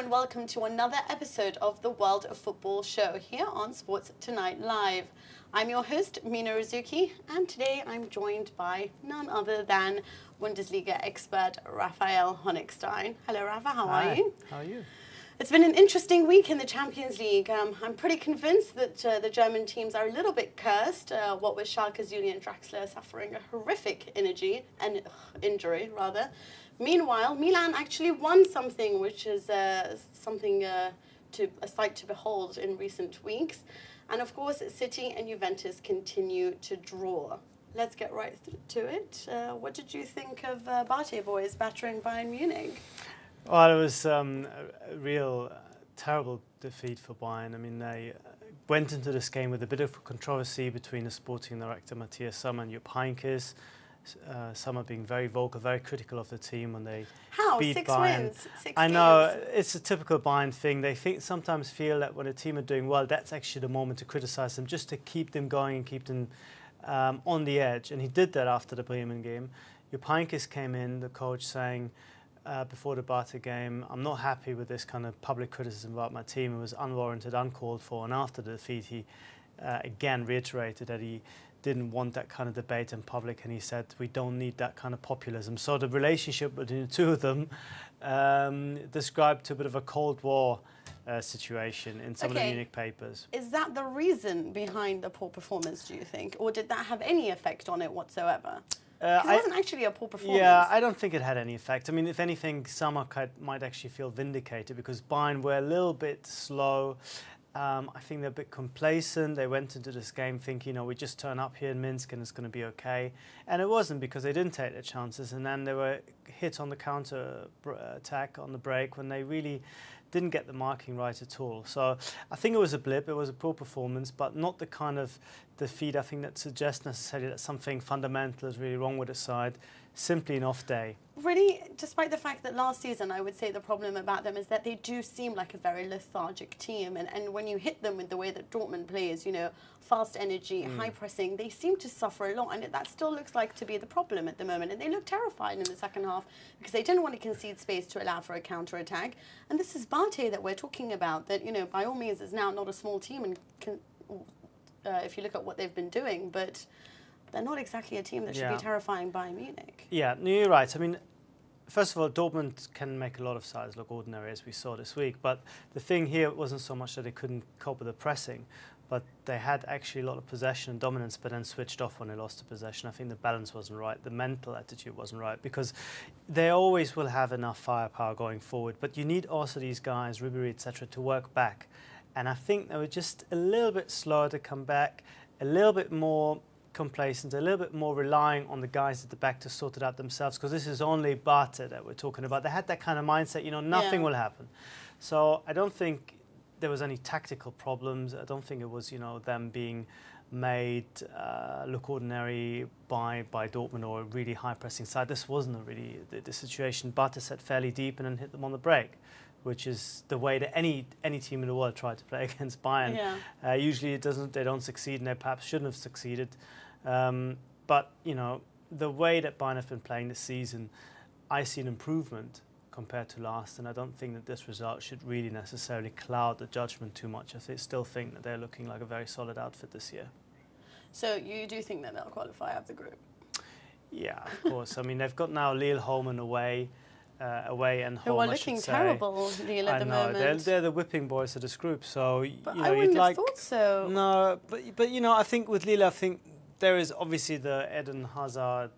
and welcome to another episode of the World of Football show here on Sports Tonight Live. I'm your host, Mina Rzouki, and today I'm joined by none other than Bundesliga expert Raphael Honigstein. Hello, Rafa, how are you? How are you? It's been an interesting week in the Champions League. I'm pretty convinced that the German teams are a little bit cursed. What with Schalke's Julian Draxler suffering a horrific injury. Meanwhile, Milan actually won something, which is a sight to behold in recent weeks. And of course, City and Juventus continue to draw. Let's get right to it. What did you think of Barté boys battering Bayern Munich? Well, it was a real terrible defeat for Bayern. I mean, they went into this game with a bit of controversy between the sporting director Matthias Sommer and Jupp Heynckes. Sommer being very vocal, very critical of the team when they beat Six Bayern. Wins, 6 I know, games. it's a typical Bayern thing. They sometimes feel that when a team are doing well, that's actually the moment to criticise them, just to keep them going and keep them on the edge. And he did that after the Bremen game. Jupp Heynckes came in, the coach, saying before the Barca game, I'm not happy with this kind of public criticism about my team. It was unwarranted, uncalled for. And after the defeat, he again reiterated that he didn't want that kind of debate in public, and he said we don't need that kind of populism. So the relationship between the two of them described to a bit of a Cold War situation in some of the Munich papers. Is that the reason behind the poor performance, do you think? Or did that have any effect on it whatsoever? Because it wasn't actually a poor performance. Yeah, I don't think it had any effect. I mean, if anything, Sommer might actually feel vindicated because Bayern were a little bit slow. I think they're a bit complacent. They went into this game thinking, we just turn up here in Minsk and it's going to be okay. And it wasn't, because they didn't take their chances. And then they were hit on the counter attack on the break when they really didn't get the marking right at all. So I think it was a blip. It was a poor performance, but not the kind of defeat I think that suggests necessarily that something fundamental is really wrong with the side. Simply an off day. Really, despite the fact that last season I would say the problem about them is that they do seem like a very lethargic team, and when you hit them with the way that Dortmund plays, fast energy, high pressing, they seem to suffer a lot, and that still looks like to be the problem at the moment. And they look terrified in the second half because they didn't want to concede space to allow for a counter-attack. And this is Barté that we're talking about, that by all means is now not a small team, and if you look at what they've been doing, but they're not exactly a team that should be terrifying Bayern Munich. Yeah, no, you're right. I mean, first of all, Dortmund can make a lot of sides look ordinary, as we saw this week. But the thing here wasn't so much that they couldn't cope with the pressing, but they had actually a lot of possession and dominance, but then switched off when they lost the possession. I think the balance wasn't right. The mental attitude wasn't right, because they always will have enough firepower going forward. But you need also these guys, Ribéry, etc., to work back. And I think they were just a little bit slower to come back, a little bit more complacent, a little bit more relying on the guys at the back to sort it out themselves, because this is only Barté that we're talking about. They had that kind of mindset, nothing will happen. So I don't think there was any tactical problems. I don't think it was, them being made look ordinary by Dortmund or a really high-pressing side. This wasn't really the situation. Barté set fairly deep and then hit them on the break, which is the way that any team in the world tried to play against Bayern. Yeah. Usually they don't succeed, and they perhaps shouldn't have succeeded. But, the way that Bayern have been playing this season, I see an improvement compared to last, and I don't think that this result should really necessarily cloud the judgment too much. I still think that they're looking like a very solid outfit this year. So you do think that they'll qualify out of the group? Yeah, of course. I mean, they've got now Lille home and away and home. Who are looking terrible, Lille, at the moment. They're the whipping boys of this group. So but I wouldn't have thought so. No, but I think with Lille, there is obviously the Eden Hazard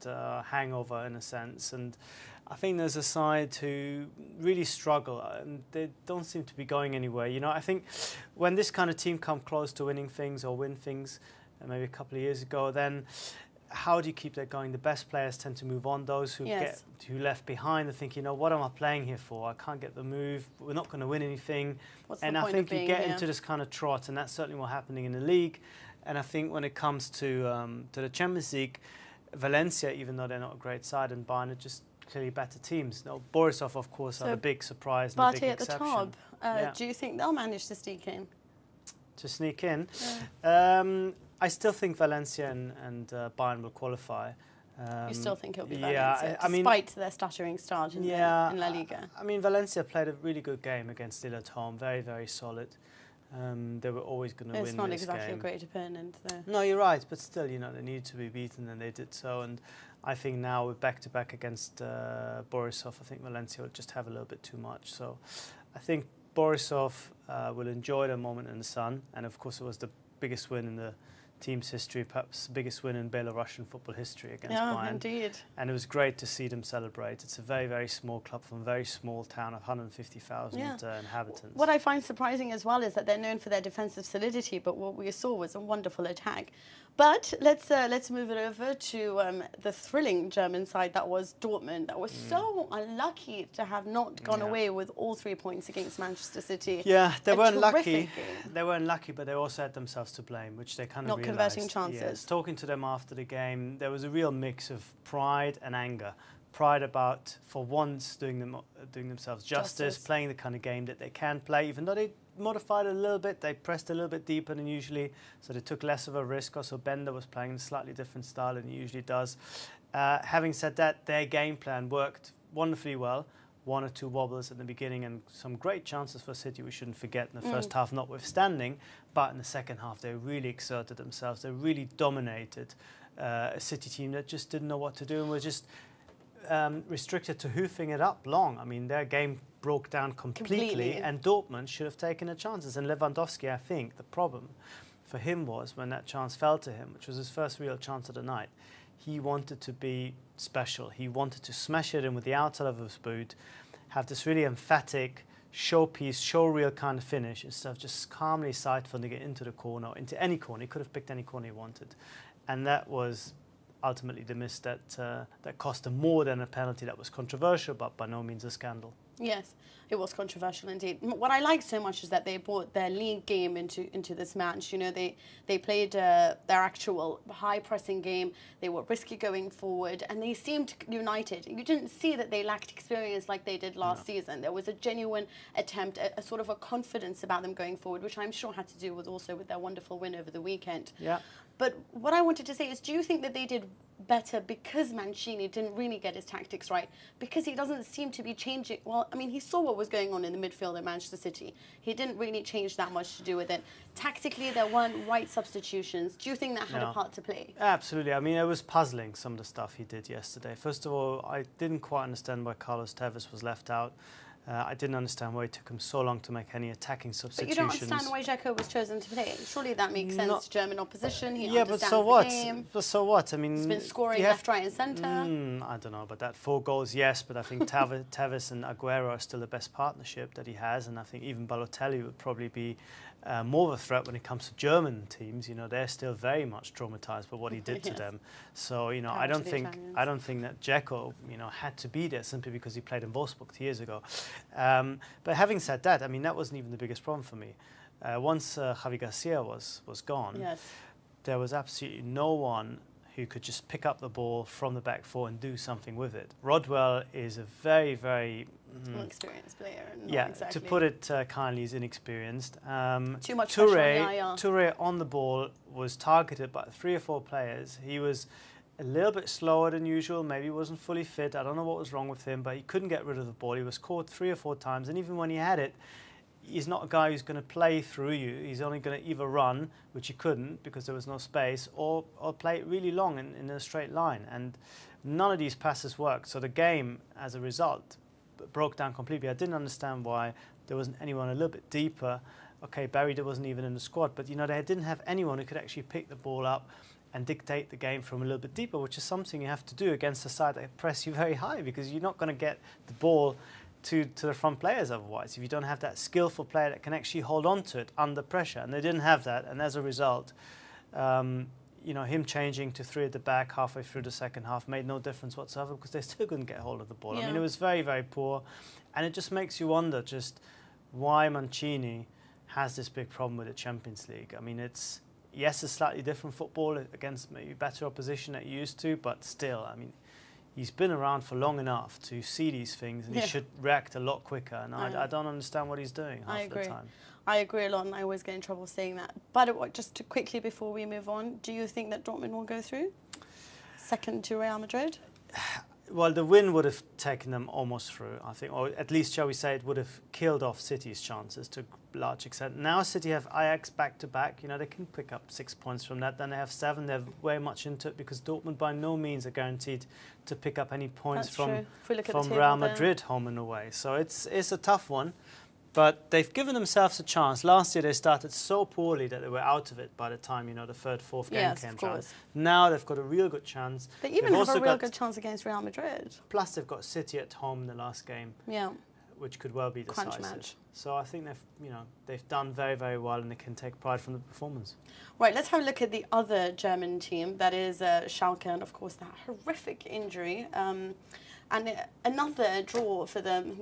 hangover in a sense, and I think there's a side who really struggle, and they don't seem to be going anywhere. I think when this kind of team come close to winning things or win things, maybe a couple of years ago, then how do you keep that going? The best players tend to move on. Those who who left behind, they think, what am I playing here for? I can't get the move. We're not going to win anything. And I think you get into this kind of trot, and that's certainly what's happening in the league. And I think when it comes to the Champions League, Valencia, even though they're not a great side, and Bayern are just clearly better teams. Now, Borisov, of course, are a big surprise and a big exception. Barté at the top. Do you think they'll manage to sneak in? To sneak in? I still think Valencia and Bayern will qualify. You still think it'll be yeah, Valencia, I mean, despite their stuttering start in La Liga? I mean, Valencia played a really good game against Lille at home, very, very solid. They were always going to win this game. It's not exactly a great opponent, though. No, you're right, but still, you know, they needed to be beaten, and they did so. And I think now with back-to-back against Borisov, I think Valencia will just have a little bit too much. So I think Borisov will enjoy the moment in the sun, and of course it was the biggest win in the team's history, perhaps the biggest win in Belarusian football history against Bayern. Yeah, indeed. And it was great to see them celebrate. It's a very, very small club from a very small town of 150,000 inhabitants. What I find surprising as well is that they're known for their defensive solidity, but what we saw was a wonderful attack. But let's move it over to the thrilling German side that was Dortmund, that was so unlucky to have not gone away with all 3 points against Manchester City. Yeah, they weren't lucky. Game. They weren't lucky, but they also had themselves to blame, which they kind of not realised. Converting chances. Yes, talking to them after the game, there was a real mix of pride and anger. Pride about, for once, doing themselves justice, playing the kind of game that they can play, even though they modified it a little bit. They pressed a little bit deeper than usually, so they took less of a risk. Also, Bender was playing a slightly different style than he usually does. Having said that, their game plan worked wonderfully well. 1 or 2 wobbles at the beginning and some great chances for City we shouldn't forget in the first half notwithstanding, but in the second half they really exerted themselves. They really dominated a City team that just didn't know what to do and were just restricted to hoofing it up long. I mean, their game broke down completely. And Dortmund should have taken the chances. And Lewandowski, I think, the problem for him was when that chance fell to him, which was his first real chance of the night, he wanted to be special. He wanted to smash it in with the outside of his boot, have this really emphatic showpiece, showreel kind of finish instead of just calmly side-footing it into the corner, into any corner. He could have picked any corner he wanted. And that was ultimately the miss that cost them more than a penalty that was controversial, but by no means a scandal. Yes, it was controversial indeed. What I like so much is that they brought their league game into this match. You know, they played their actual high-pressing game. They were risky going forward, and they seemed united. You didn't see that they lacked experience like they did last season. There was a genuine attempt, a sort of a confidence about them going forward, which I'm sure had to do with also with their wonderful win over the weekend. Yeah. But what I wanted to say is, do you think that they did better because Mancini didn't really get his tactics right? Because he doesn't seem to be changing. Well, I mean, he saw what was going on in the midfield at Manchester City. He didn't really change that much to do with it. Tactically, there weren't right substitutions. Do you think that had a part to play? Absolutely. I mean, it was puzzling, some of the stuff he did yesterday. First of all, I didn't quite understand why Carlos Tevez was left out. I didn't understand why it took him so long to make any attacking substitutions. But you don't understand why Dzeko was chosen to play. Surely that makes sense. German opposition, he but understands so what? the game. But so what? I mean, he's been scoring left, right and centre. I don't know about that. 4 goals, yes, but I think Tevez and Aguero are still the best partnership that he has, and I think even Balotelli would probably be more of a threat when it comes to German teams. You know, they're still very much traumatized by what he did to them. So, you know, I don't think that Dzeko, you know, had to be there simply because he played in Wolfsburg 2 years ago. But having said that, I mean, that wasn't even the biggest problem for me. Once Javi Garcia was gone, there was absolutely no one who could just pick up the ball from the back four and do something with it. Rodwell is a very, very inexperienced player. To put it kindly, he's inexperienced. Too much pressure on Touré on the ball was targeted by 3 or 4 players. He was a little bit slower than usual. Maybe he wasn't fully fit. I don't know what was wrong with him, but he couldn't get rid of the ball. He was caught 3 or 4 times, and even when he had it, he's not a guy who's going to play through you. He's only going to either run, which he couldn't because there was no space, or play it really long in a straight line. And none of these passes worked. So the game, as a result, broke down completely. I didn't understand why there wasn't anyone a little bit deeper. Okay, Barry wasn't even in the squad, but you know, they didn't have anyone who could actually pick the ball up and dictate the game from a little bit deeper, which is something you have to do against a side that press you very high, because you're not going to get the ball to the front players otherwise if you don't have that skillful player that can actually hold on to it under pressure. And they didn't have that, and as a result, you know, him changing to 3 at the back halfway through the second half made no difference whatsoever, because they still couldn't get hold of the ball. Yeah. I mean, it was very, very poor, and it just makes you wonder just why Mancini has this big problem with the Champions League. I mean, it's a slightly different football against maybe better opposition that you used to, but still, I mean, he's been around for long enough to see these things, and he should react a lot quicker. And I don't understand what he's doing half the time. I agree a lot, and I always get in trouble saying that. But just quickly before we move on, do you think that Dortmund will go through? second to Real Madrid? Well, the win would have taken them almost through, I think, or at least, shall we say, it would have killed off City's chances to a large extent. Now City have Ajax back-to-back. You know, they can pick up 6 points from that. Then they have 7. They're way much into it because Dortmund by no means are guaranteed to pick up any points from Real Madrid home and away. So it's a tough one. But they've given themselves a chance. Last year they started so poorly that they were out of it by the time, you know, the third, fourth game came around. Now they've got a real good chance. They even have a real good chance against Real Madrid. Plus they've got City at home in the last game, which could well be decisive. Crunch match. So I think they've done very, very well and they can take pride from the performance. Right, let's have a look at the other German team. That is Schalke, and of course that horrific injury. And another draw for them.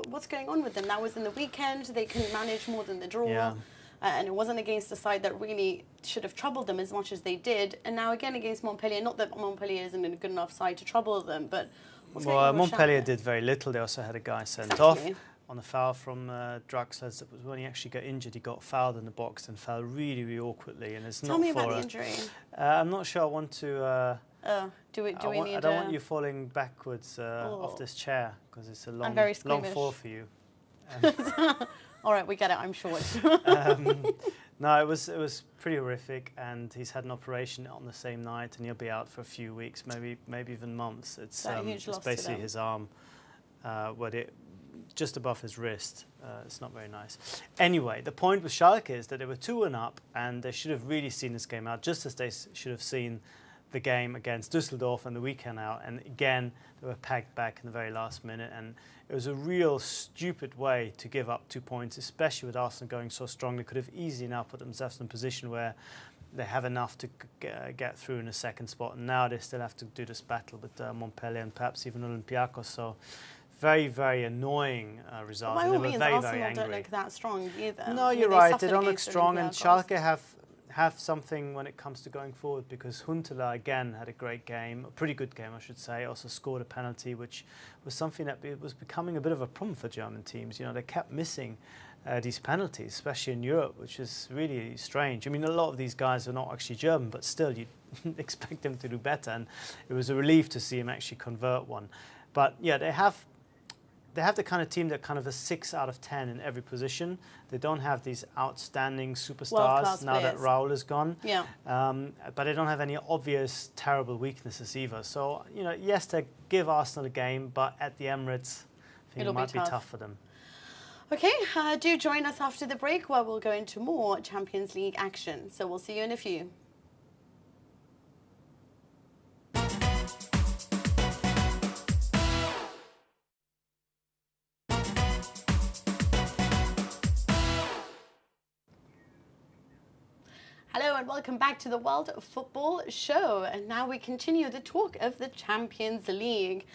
What's going on with them? That was in the weekend. They couldn't manage more than the draw. Yeah. And it wasn't against a side that really should have troubled them as much as they did. And now again against Montpellier. Not that Montpellier isn't a good enough side to trouble them, but what's going on with Montpellier Schalke? Did very little. They also had a guy sent off on a foul from Draxler. That was when he actually got injured. He got fouled in the box and fell really, really awkwardly. And it's Tell me about the injury. I'm not sure I want to... do we need? I don't want you falling backwards off this chair because it's a long fall for you. All right, we get it. I'm short. No, it was pretty horrific, and he's had an operation on the same night, and he'll be out for a few weeks, maybe even months. It's basically his arm, just above his wrist. It's not very nice. Anyway, the point with Schalke is that they were 2-1 up, and they should have really seen this game out, just as they should have seen the game against Düsseldorf and the weekend out. And again, they were pegged back in the very last minute, and it was a real stupid way to give up 2 points, especially with Arsenal going so strong. They could have easily now put themselves in a position where they have enough to get through in a second spot, and now they still have to do this battle with Montpellier and perhaps even Olympiacos. So very, very annoying result. By all means, Arsenal don't look that strong either. No, you're right. They don't look strong, and Schalke have something when it comes to going forward, because Huntelaar again had a great game, a pretty good game I should say, also scored a penalty, which was something that was becoming a bit of a problem for German teams. You know, they kept missing these penalties, especially in Europe, which is really strange. I mean, a lot of these guys are not actually German, but still you'd expect them to do better, and it was a relief to see him actually convert one. But yeah, they have the kind of team that kind of a 6 out of 10 in every position. They don't have these outstanding superstars now that Raul is gone. Yeah. But they don't have any obvious terrible weaknesses either. So, you know, yes, they give Arsenal a game, but at the Emirates, I think it might be tough for them. Okay, do join us after the break where we'll go into more Champions League action. So we'll see you in a few. Hello and welcome back to the World Football Show. And now we continue the talk of the Champions League.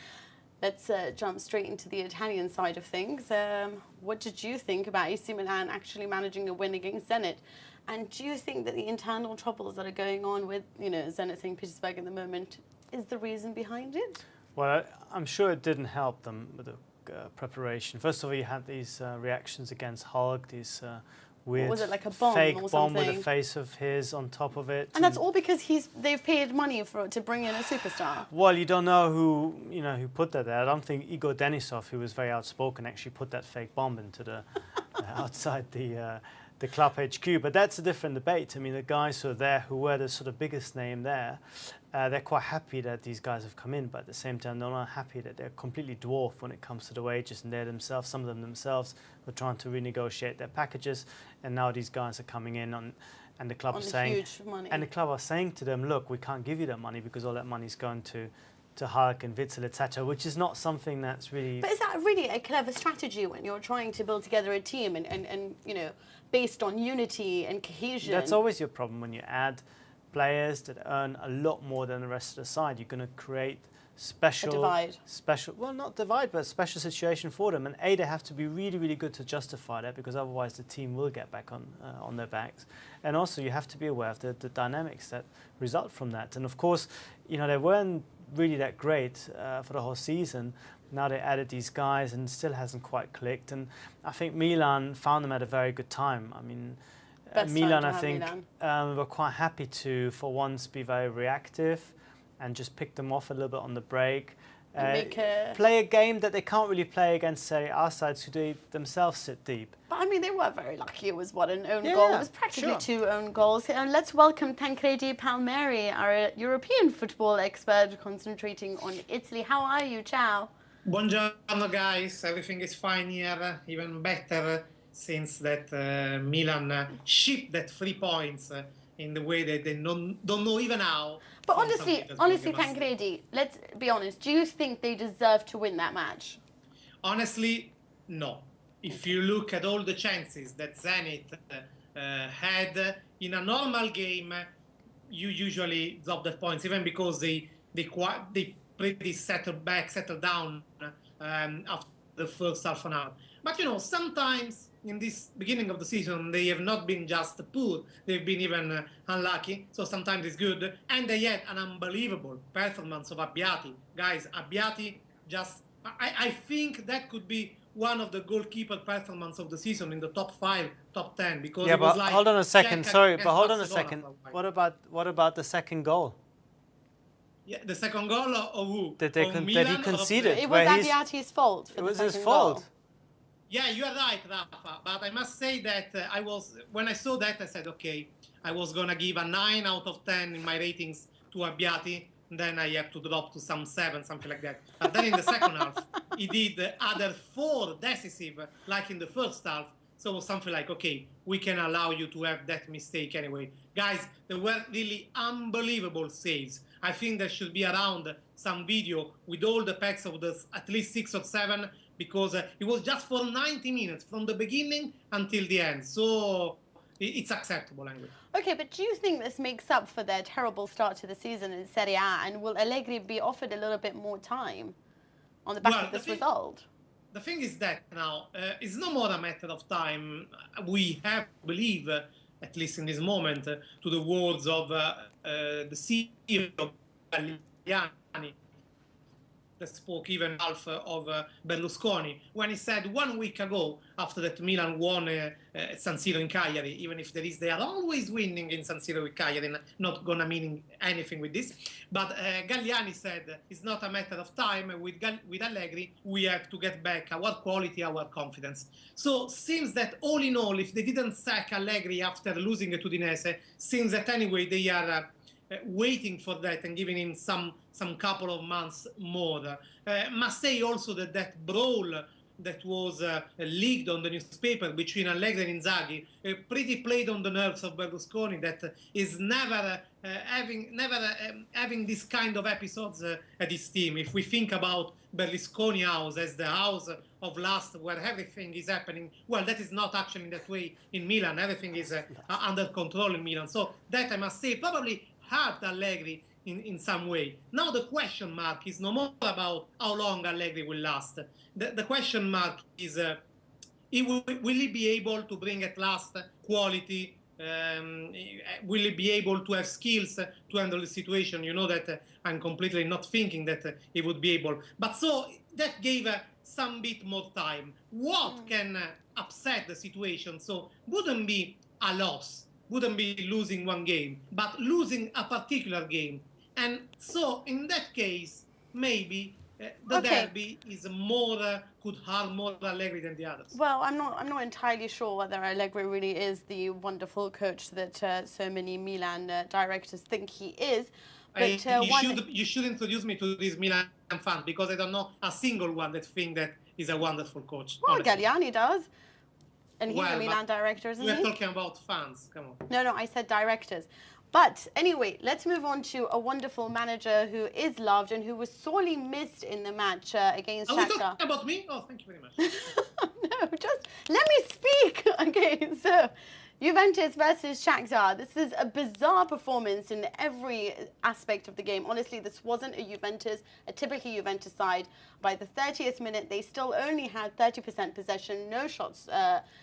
Let's jump straight into the Italian side of things. What did you think about AC Milan actually managing a win against Zenit? And do you think that the internal troubles that are going on with, you know, Zenit St. Petersburg at the moment is the reason behind it? Well, I'm sure it didn't help them with the preparation. First of all, you had these reactions against Hulk, these weird was it, like a bomb fake or bomb something? with a face of his on top of it. And that's all because they've paid money to bring in a superstar. Well, you don't know who put that there. I don't think Igor Denisov, who was very outspoken, actually put that fake bomb into the outside the club HQ. But that's a different debate. I mean, the guys who are there, who were the sort of biggest name there, they're quite happy that these guys have come in, but at the same time, they're not happy that they're completely dwarfed when it comes to the wages, and some of them themselves were trying to renegotiate their packages, and now these guys are coming in and the club are saying, huge money. And the club are saying to them, look, we can't give you that money because all that money is going to Hulk and Witzel, etc., which is not something that's really... But is that really a clever strategy when you're trying to build together a team and you know, based on unity and cohesion? That's always your problem when you add players that earn a lot more than the rest of the side. You're going to create well, not divide, but a special situation for them. And they have to be really, really good to justify that, because otherwise the team will get back on their backs. And also you have to be aware of the dynamics that result from that. And of course, you know, they weren't really that great for the whole season. Now they added these guys and it still hasn't quite clicked. And I think Milan found them at a very good time. I mean, Milan, I think, were quite happy to, for once, be very reactive and just pick them off a little bit on the break. Play a game that they can't really play against, say, our sides who they themselves sit deep. But I mean, they were very lucky. It was an own goal. It was practically 2 own goals. And let's welcome Tancredi Palmeri, our European football expert, concentrating on Italy. How are you? Ciao. Buongiorno, guys. Everything is fine here. Even better since that Milan shipped that 3 points in the way that they don't know even how. But honestly, Tancredi, let's be honest. Do you think they deserve to win that match? Honestly, no. If you look at all the chances that Zenit had in a normal game, you usually drop the points, even because they pretty settled down after the first half an hour. But you know, sometimes in this beginning of the season, they have not been just poor, they've been even unlucky, so sometimes it's good. And they had an unbelievable performance of Abbiati. Guys, Abbiati just, I think that could be one of the goalkeeper performance of the season in the top 5, top 10, because it was like... hold on a second, sorry, but hold on a second. What about the second goal? Yeah, the second goal of who? That he conceded. It was Abbiati's fault. It was his fault. Yeah, you are right, Rafa. But I must say that when I saw that, I said, okay, I was going to give a 9 out of 10 in my ratings to Abbiati. Then I have to drop to some 7, something like that. But then in the second half, he did other 4 decisive, like in the first half. So it was something like, okay, we can allow you to have that mistake anyway. Guys, there were really unbelievable saves. I think there should be around some video with all the packs of the at least 6 or 7, because it was just for 90 minutes from the beginning until the end. So it's acceptable anyway. Okay, but do you think this makes up for their terrible start to the season in Serie A, and will Allegri be offered a little bit more time on the back of this result? The thing is that now it's no more a matter of time. We have to believe, at least in this moment, to the words of the CEO of Galliani, that spoke even half of Berlusconi, when he said 1 week ago, after that Milan won San Siro in Cagliari, even if they are always winning in San Siro with Cagliari, not gonna mean anything with this, but Galliani said it's not a matter of time. With Allegri, we have to get back our quality, our confidence. So seems that all in all, if they didn't sack Allegri after losing to Udinese, seems that anyway they are waiting for that and giving him some couple of months more. Must say also that brawl that was leaked on the newspaper between Allegri and Inzaghi pretty played on the nerves of Berlusconi, that is never having this kind of episodes at his team. If we think about Berlusconi house as the house of lust where everything is happening, well, that is not actually in that way in Milan. Everything is under control in Milan. So that, I must say, probably hurt Allegri in some way. Now the question mark is no more about how long Allegri will last. The question mark is will he be able to bring at last quality? Will he be able to have skills to handle the situation? You know that I'm completely not thinking that he would be able. But so that gave some bit more time. What can upset the situation? So wouldn't be a loss, wouldn't be losing 1 game, but losing a particular game. And so in that case, maybe the derby is more, could harm more Allegri than the others. Well, I'm not entirely sure whether Allegri really is the wonderful coach that so many Milan directors think he is. But you should introduce me to these Milan fans, because I don't know a single one that think that he's a wonderful coach. Well, honestly. Galliani does. And he's a Milan director, isn't he? We're talking about fans, come on. No, I said directors. But anyway, let's move on to a wonderful manager who is loved and who was sorely missed in the match against Shakhtar. Are we talking about me? Oh, thank you very much. No, just let me speak. Okay, so Juventus versus Shakhtar. This is a bizarre performance in every aspect of the game. Honestly, this wasn't a typical Juventus side. By the 30th minute, they still only had 30% possession, no shots.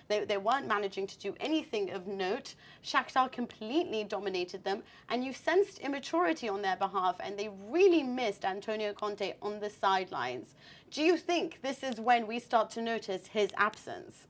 They weren't managing to do anything of note. Shakhtar completely dominated them, and you sensed immaturity on their behalf, and they really missed Antonio Conte on the sidelines. Do you think this is when we start to notice his absence?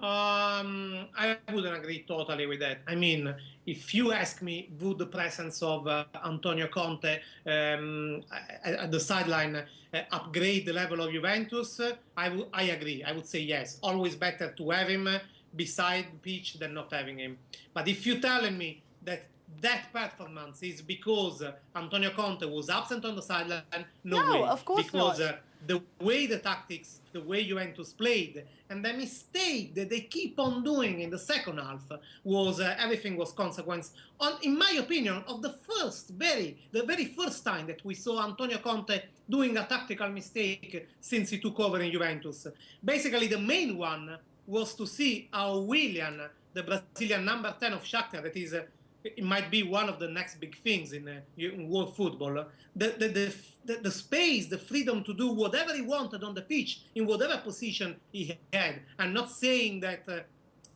I wouldn't agree totally with that. I mean, if you ask me, would the presence of Antonio Conte at the sideline upgrade the level of Juventus? I agree. I would say yes. Always better to have him beside the pitch than not having him. But if you're telling me that that performance is because Antonio Conte was absent on the sideline, no way. Of course because, not. The way the tactics, the way Juventus played, and the mistake that they keep on doing in the second half was everything was consequence, in my opinion, of the very first time that we saw Antonio Conte doing a tactical mistake since he took over in Juventus. Basically, the main one was to see how Willian, the Brazilian number 10 of Shakhtar, that is it might be one of the next big things in world football. The space, the freedom to do whatever he wanted on the pitch, in whatever position he had. I'm not saying that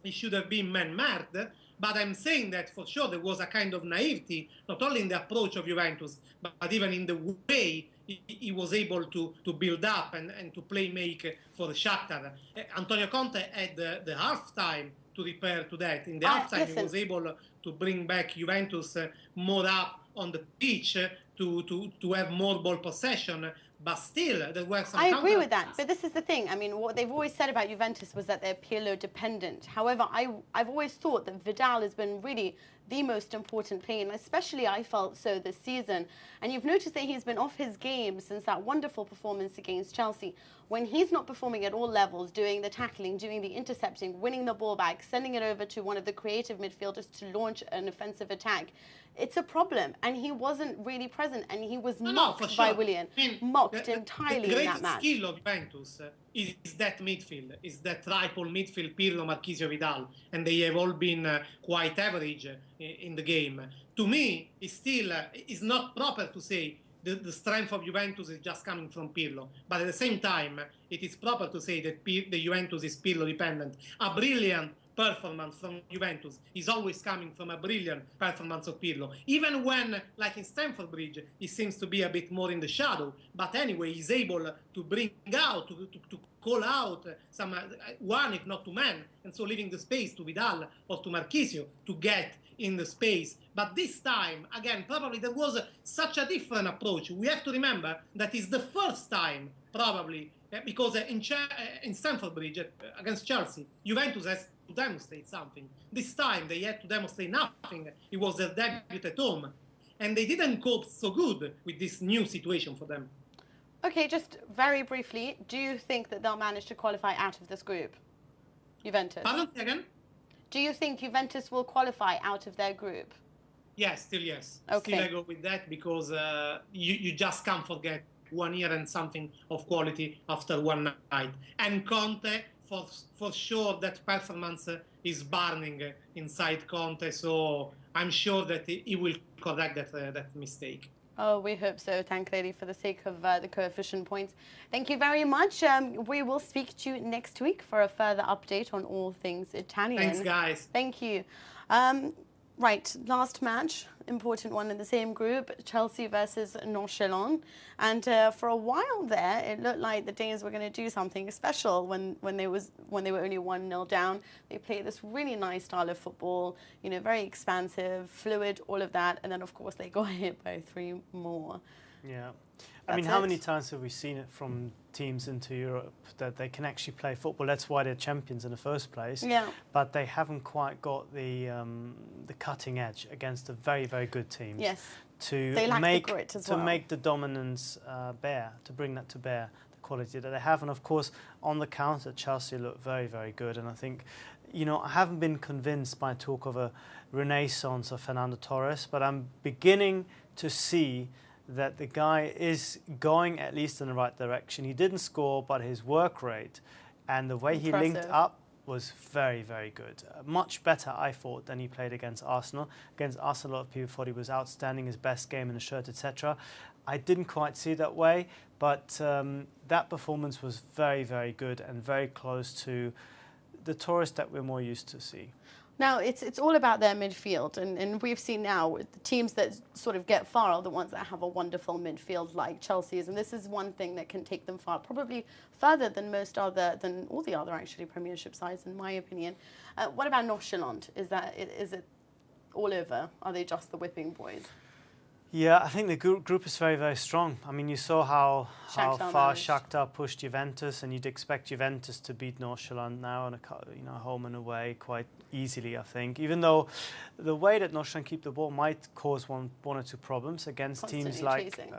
he should have been man-marked, but I'm saying that for sure there was a kind of naivety, not only in the approach of Juventus, but even in the way he was able to build up and to make for Shakhtar. Antonio Conte had the half-time to repair to that. In the halftime, he was able to bring back Juventus more up on the pitch to have more ball possession. But still, there were some. I agree with that. But this is the thing. I mean, what they've always said about Juventus was that they're Pirlo dependent. However, I've always thought that Vidal has been really the most important player, and especially I felt so this season. And you've noticed that he's been off his game since that wonderful performance against Chelsea. When he's not performing at all levels, doing the tackling, doing the intercepting, winning the ball back, sending it over to one of the creative midfielders to launch an offensive attack, it's a problem. And he wasn't really present, and he was mocked by Willian, mocked entirely in that match. The skill of Juventus is that midfield, is that triple midfield, Pirlo, Marchisio, Vidal, and they have all been quite average in the game. To me, it's still it's not proper to say the strength of Juventus is just coming from Pirlo, but at the same time, it is proper to say that the Juventus is Pirlo dependent. A brilliant performance from Juventus is always coming from a brilliant performance of Pirlo. Even when, like in Stamford Bridge, he seems to be a bit more in the shadow, but anyway, he's able to bring out, to call out some one, if not two men, and so leaving the space to Vidal or to Marchisio to get in the space. But this time, again, probably there was such a different approach. We have to remember that it's the first time, probably, because in Stamford Bridge against Chelsea, Juventus has to demonstrate something. This time they had to demonstrate nothing. It was their debut at home, and they didn't cope so good with this new situation for them. Okay, just very briefly, do you think that they'll manage to qualify out of this group, Juventus? Pardon, again? Do you think Juventus will qualify out of their group? Yes, still yes. Okay. Still I go with that because you just can't forget 1 year and something of quality after one night. And Conte, for sure, that performance is burning inside Conte, so I'm sure that he will correct that mistake. Oh, we hope so, Tancredi, for the sake of the coefficient points. Thank you very much. We will speak to you next week for a further update on all things Italian. Thanks, guys. Thank you. Right, last match, important one in the same group, Chelsea versus Nordsjælland. And for a while there, it looked like the Danes were going to do something special when they were only 1-0 down. They played this really nice style of football, you know, very expansive, fluid, all of that. And then, of course, they got hit by 3 more. Yeah. I mean, how many times have we seen it from teams into Europe that they can actually play football? That's why they're champions in the first place. Yeah. But they haven't quite got the cutting edge against the very, very good teams. Yes. To they lack make the grit as to well. make the dominance bear, to bring that to bear, the quality that they have. And of course, on the counter, Chelsea look very, very good. And I think, you know, I haven't been convinced by talk of a renaissance of Fernando Torres, but I'm beginning to see that the guy is going at least in the right direction. He didn't score, but his work rate and the way he linked up was very, very good. Much better, I thought, than he played against Arsenal. Against Arsenal, a lot of people thought he was outstanding, his best game in the shirt, etc. I didn't quite see it that way, but that performance was very, very good and very close to the Torres that we're more used to see. Now, it's all about their midfield, and we've seen now the teams that sort of get far are the ones that have a wonderful midfield like Chelsea's, and this is one thing that can take them far, probably further than all the other actually Premiership sides, in my opinion. What about Nordsjælland? Is it all over? Are they just the whipping boys? Yeah, I think the group is very, very strong. I mean, you saw how far Shakhtar pushed Juventus, and you'd expect Juventus to beat Nordsjælland now on home and away quite easily, I think. Even though the way that Nordsjælland keep the ball might cause one or two problems against Constantly teams like chasing.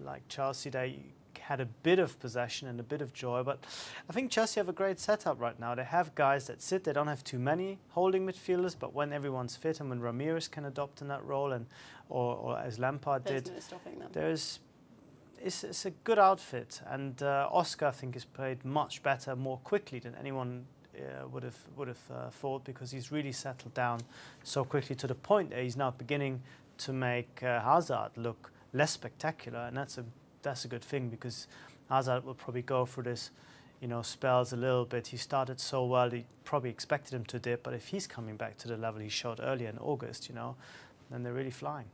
like Chelsea. They had a bit of possession and a bit of joy, but I think Chelsea have a great setup right now. They have guys that sit. They don't have too many holding midfielders, but when everyone's fit and when Ramirez can adopt in that role, and or as Lampard did, no stopping them. It's a good outfit, and Oscar I think has played much better, more quickly than anyone would have thought, because he's really settled down so quickly to the point that he's now beginning to make Hazard look less spectacular, and that's a good thing, because Hazard will probably go through this, spells a little bit. He started so well, he probably expected him to dip, but if he's coming back to the level he showed earlier in August, then they're really flying.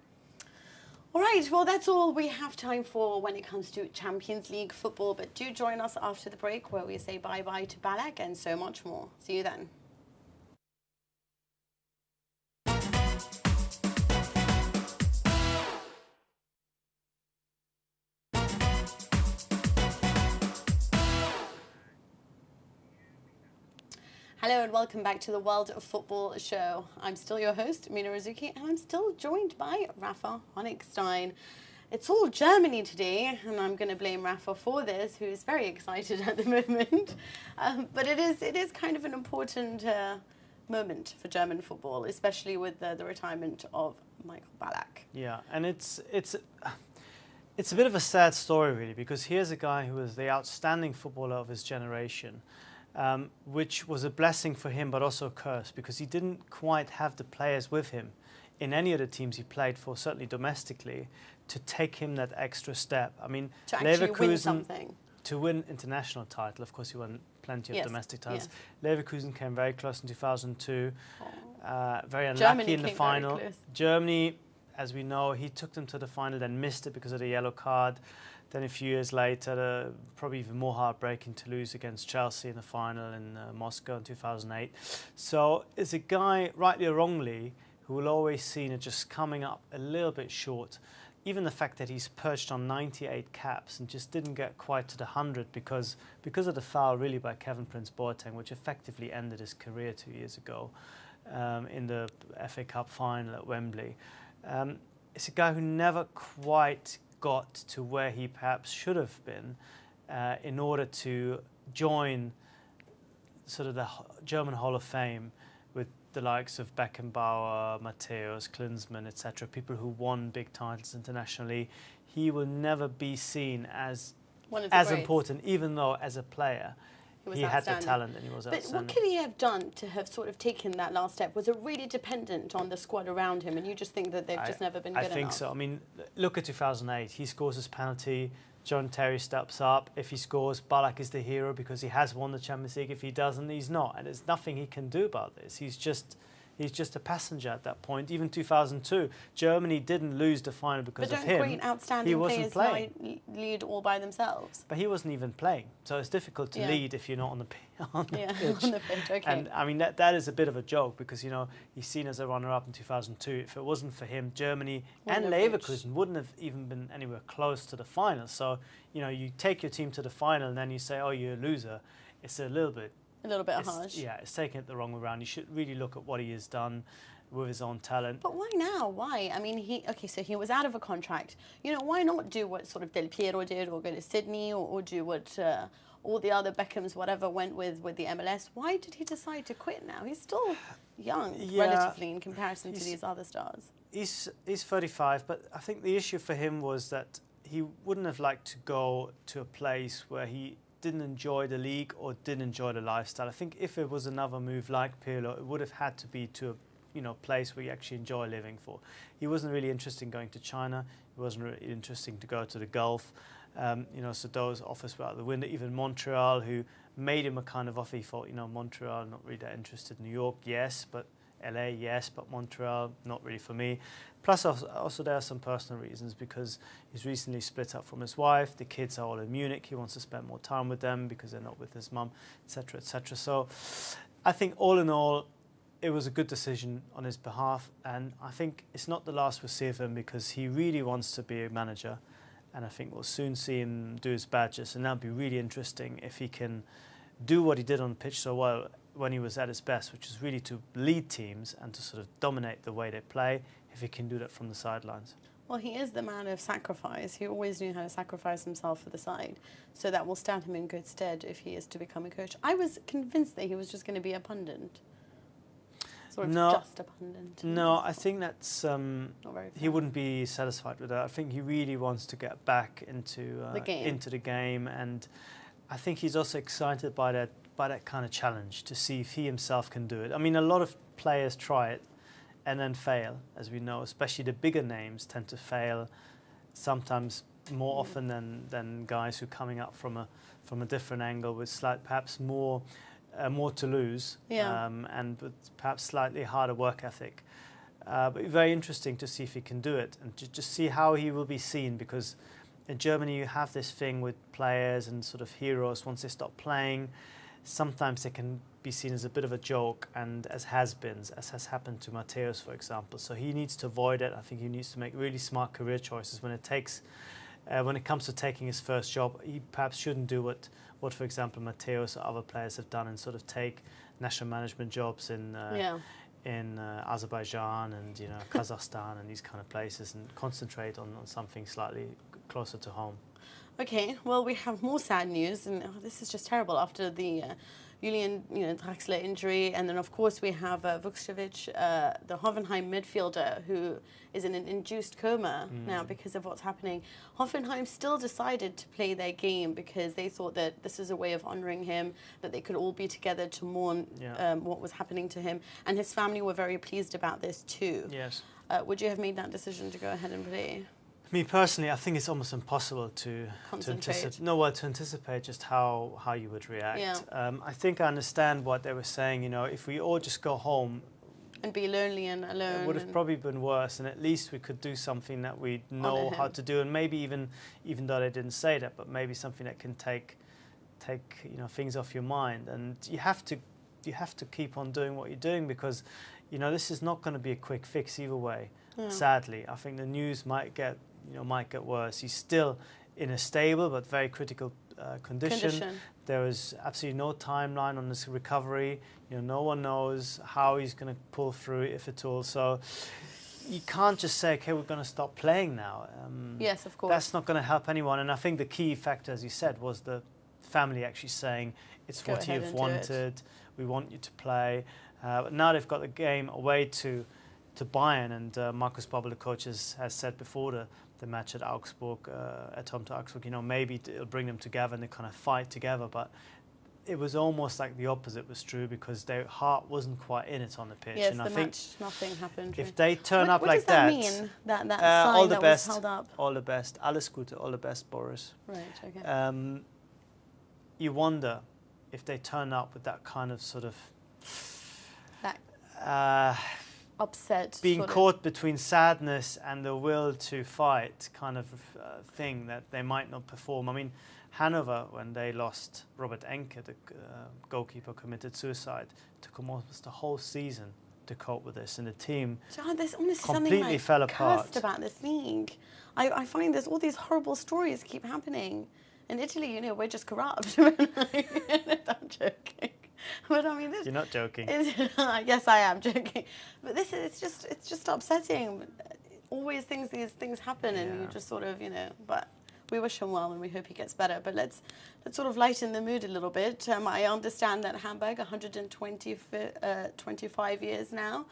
All right, well, that's all we have time for when it comes to Champions League football, but do join us after the break where we say bye-bye to Ballack and so much more. See you then. Hello and welcome back to the World of Football show. I'm still your host, Mina Rzouki, and I'm still joined by Raphael Honigstein. It's all Germany today, and I'm going to blame Raphael for this, who is very excited at the moment. But it is kind of an important moment for German football, especially with the retirement of Michael Ballack. Yeah, and it's a bit of a sad story, really, because here's a guy who was the outstanding footballer of his generation. Which was a blessing for him, but also a curse, because he didn't quite have the players with him in any of the teams he played for, certainly domestically, to take him that extra step. I mean, to actually win something. To win international title. Of course, he won plenty of domestic titles. Yes. Leverkusen came very close in 2002. Very unlucky Germany in the final. Germany, as we know, he took them to the final, then missed it because of the yellow card. Then a few years later, probably even more heartbreaking to lose against Chelsea in the final in Moscow in 2008. So it's a guy, rightly or wrongly, who will always seen it just coming up a little bit short. Even the fact that he's perched on 98 caps and just didn't get quite to the 100 because of the foul really by Kevin Prince Boateng, which effectively ended his career 2 years ago in the FA Cup final at Wembley. It's a guy who never quite got to where he perhaps should have been in order to join sort of the German Hall of Fame with the likes of Beckenbauer, Matthäus, Klinsmann, etc., people who won big titles internationally. He will never be seen as important, even though as a player he had the talent and he was outstanding. But what could he have done to have sort of taken that last step? Was it really dependent on the squad around him, and you just think that they've just never been good enough? I think so. I mean, look at 2008. He scores his penalty. John Terry steps up. If he scores, Ballack is the hero because he has won the Champions League. If he doesn't, he's not. And there's nothing he can do about this. He's just a passenger at that point. Even 2002, Germany didn't lose the final because of him. But don't great, outstanding players lead all by themselves? But he wasn't even playing. So it's difficult to lead if you're not on the pitch. On the pitch, okay. And I mean, that is a bit of a joke because, he's seen as a runner-up in 2002. If it wasn't for him, Germany and Leverkusen wouldn't have even been anywhere close to the final. So, you take your team to the final and then you say, oh, you're a loser. It's a little bit harsh. Yeah, it's taking it the wrong way around. You should really look at what he has done with his own talent. But why now? Why? I mean, so he was out of a contract. Why not do what sort of Del Piero did, or go to Sydney, or do what all the other Beckhams, whatever, went with the MLS? Why did he decide to quit now? He's still young, relatively, in comparison to these other stars. He's 35, but I think the issue for him was that he wouldn't have liked to go to a place where he didn't enjoy the league or didn't enjoy the lifestyle. I think if it was another move like Pirlo, it would have had to be to a place where you actually enjoy living for. He wasn't really interested in going to China. He wasn't really interested to go to the Gulf. So those offers were out the window. Even Montreal, who made him a kind of offer, he thought, Montreal, not really that interested. New York, yes, but LA, yes, but Montreal, not really for me. Plus, also there are some personal reasons because he's recently split up from his wife. The kids are all in Munich. He wants to spend more time with them because they're not with his mum, etc., etc. So I think all in all, it was a good decision on his behalf. And I think it's not the last we'll see of him because he really wants to be a manager. And I think we'll soon see him do his badges. And that'll be really interesting if he can do what he did on the pitch so well when he was at his best, which is really to lead teams and to sort of dominate the way they play, if he can do that from the sidelines. Well, he is the man of sacrifice. He always knew how to sacrifice himself for the side. So that will stand him in good stead if he is to become a coach. I was convinced that he was just going to be a pundit. Sort of just a pundit. No, I think that's... not very fair. he wouldn't be satisfied with that. I think he really wants to get back into the game. And I think he's also excited by that kind of challenge to see if he himself can do it. I mean, a lot of players try it and then fail, as we know, especially the bigger names tend to fail sometimes more often than guys who are coming up from a different angle with perhaps more to lose and with perhaps slightly harder work ethic. But very interesting to see if he can do it and just see how he will be seen, because in Germany you have this thing with players and sort of heroes. Once they stop playing, sometimes they can be seen as a bit of a joke, and as has-beens, as has happened to Matthäus, for example. So he needs to avoid it. I think he needs to make really smart career choices when it comes to taking his first job. He perhaps shouldn't do what for example, Matthäus or other players have done and sort of take national management jobs in Azerbaijan and Kazakhstan and these kind of places, and concentrate on something slightly closer to home. Okay, well, we have more sad news, and this is just terrible after the Julian Draxler injury, and then of course we have Vukcevic, the Hoffenheim midfielder, who is in an induced coma now because of what's happening. Hoffenheim still decided to play their game because they thought that this is a way of honouring him, that they could all be together to mourn what was happening to him, and his family were very pleased about this too. Yes. Would you have made that decision to go ahead and play? Me personally, I think it's almost impossible to anticipate just how you would react. Yeah. I think I understand what they were saying. If we all just go home and be lonely and alone, it would have probably been worse. And at least we could do something that we know how to do, and maybe even though they didn't say that, but maybe something that can take things off your mind. And you have to keep on doing what you're doing, because this is not going to be a quick fix either way. Yeah. Sadly, I think the news might get worse. He's still in a stable but very critical condition. There is absolutely no timeline on this recovery. No one knows how he's going to pull through, if at all. So you can't just say, okay, we're going to stop playing now. Yes, of course. That's not going to help anyone. And I think the key factor, as you said, was the family actually saying, it's what you've wanted. We want you to play. But now they've got the game away to Bayern, and Markus Babbel, the coach, has said before the match at Augsburg, at home to Augsburg, maybe it'll bring them together and they kind of fight together. But it was almost like the opposite was true, because their heart wasn't quite in it on the pitch. Yes, and the I think match, nothing happened. If they turn up like that, what does that mean? That sign all the that best, was held up. All the best, alles Gute, all the best, Boris. Right. Okay. You wonder if they turn up with that kind of sort of upset, being caught between sadness and the will to fight kind of thing, that they might not perform. I mean, Hanover, when they lost Robert Enke, the goalkeeper, committed suicide, took almost the whole season to cope with this, and the team there's honestly completely fell apart. Cursed about this league. I find there's all these horrible stories keep happening. In Italy, we're just corrupt. I'm joking. But I mean, you're not joking. Yes, I am joking. But it's just upsetting. Always these things happen, and you just sort of, But we wish him well, and we hope he gets better. But let's sort of lighten the mood a little bit. I understand that Hamburg, 125 years now,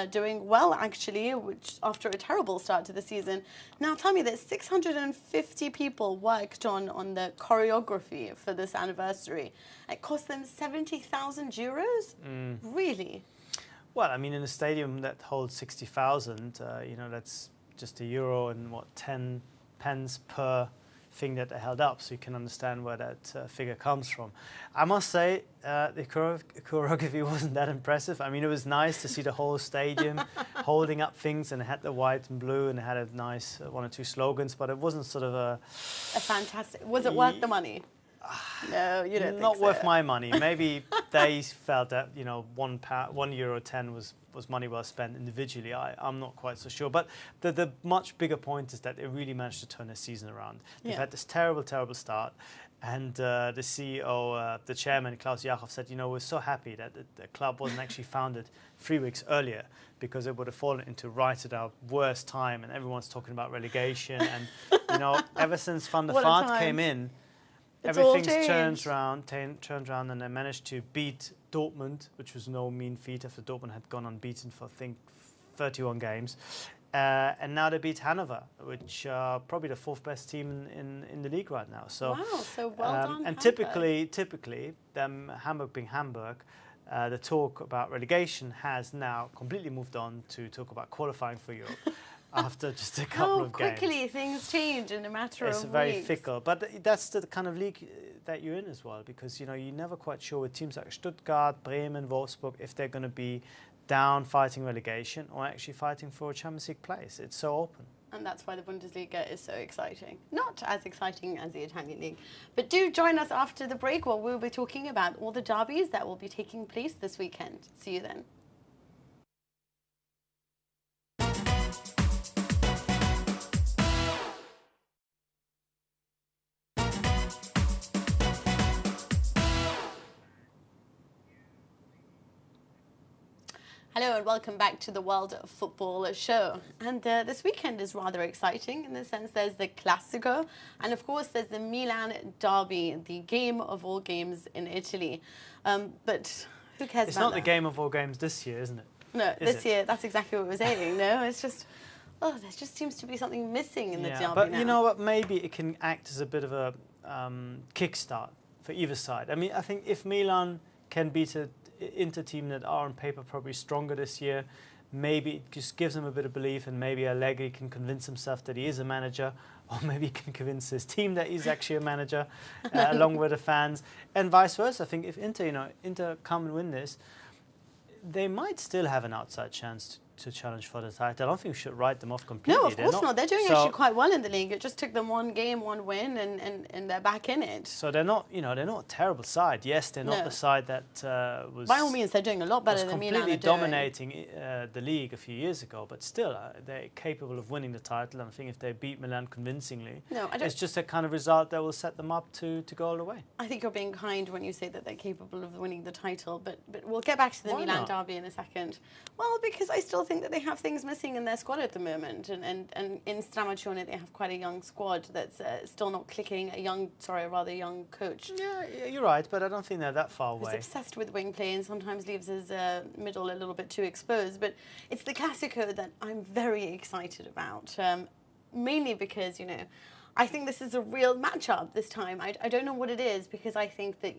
doing well actually, which after a terrible start to the season. Now tell me that 650 people worked on the choreography for this anniversary. It cost them 70,000 euros. Really? Well, I mean, in a stadium that holds 60,000, that's just €1 and 10 pence per thing that they held up, so you can understand where that figure comes from. I must say, the choreography wasn't that impressive. I mean, it was nice to see the whole stadium holding up things, and it had the white and blue, and it had a nice one or two slogans, but it wasn't sort of a fantastic. Was it worth the money? No, you don't think not so. worth my money. Maybe they felt that, you know, €1.10 was money well spent individually. I'm not quite so sure. But the much bigger point is that they really managed to turn their season around. They've had this terrible, terrible start. And the CEO, the chairman, Klaus Jakob, said, you know, we're so happy that the club wasn't actually founded 3 weeks earlier, because it would have fallen into right at our worst time. And everyone's talking about relegation. And, you know, ever since Van der Vaart came in, everything's turned around, and they managed to beat Dortmund, which was no mean feat after Dortmund had gone unbeaten for, I think, 31 games. And now they beat Hanover, which are probably the 4th best team in the league right now. So, wow, so well done, and Hamburg. typically, Hamburg being Hamburg, the talk about relegation has now completely moved on to talk about qualifying for Europe. After just a couple of games. Quickly things change in a matter of weeks. It's very fickle, but that's the kind of league that you're in as well, because, you know, you're never quite sure with teams like Stuttgart, Bremen, Wolfsburg, if they're going to be down fighting relegation or actually fighting for a Champions League place. It's so open. And that's why the Bundesliga is so exciting. Not as exciting as the Italian league. But do join us after the break, where we'll be talking about all the derbies that will be taking place this weekend. See you then. Hello and welcome back to the World Football Show. And this weekend is rather exciting in the sense there's the Classico, and of course there's the Milan derby, the game of all games in Italy. But who cares It's about not the game of all games this year, isn't it? No, this year, that's exactly what we're saying. No, it's just, there just seems to be something missing in the derby but now. you know what, maybe it can act as a bit of a kickstart for either side. I mean, I think if Milan can beat a Inter team that are on paper probably stronger this year, maybe it just gives them a bit of belief, and maybe Allegri can convince himself that he is a manager, or maybe he can convince his team that he's actually a manager, along with the fans, and vice versa. I think if Inter come and win this, they might still have an outside chance to challenge for the title. I don't think we should write them off completely. No, of course not. They're doing actually quite well in the league. It just took them one game, one win, and they're back in it. So they're not, they're not a terrible side. Yes, they're not the side that was... By all means, they're doing a lot better than Milan are doing. Completely dominating the league a few years ago, but still, they're capable of winning the title. And I think if they beat Milan convincingly, it's just a kind of result that will set them up to go all the way. I think you're being kind when you say that they're capable of winning the title, but we'll get back to the Milan derby in a second. Well, because I still think that they have things missing in their squad at the moment, and in Stramaccione they have quite a young squad that's still not clicking. A rather young coach. Yeah, you're right, but I don't think they're that far away. He's obsessed with wing play and sometimes leaves his middle a little bit too exposed. But it's the Classico that I'm very excited about, mainly because I think this is a real matchup this time. I don't know what it is, because I think that,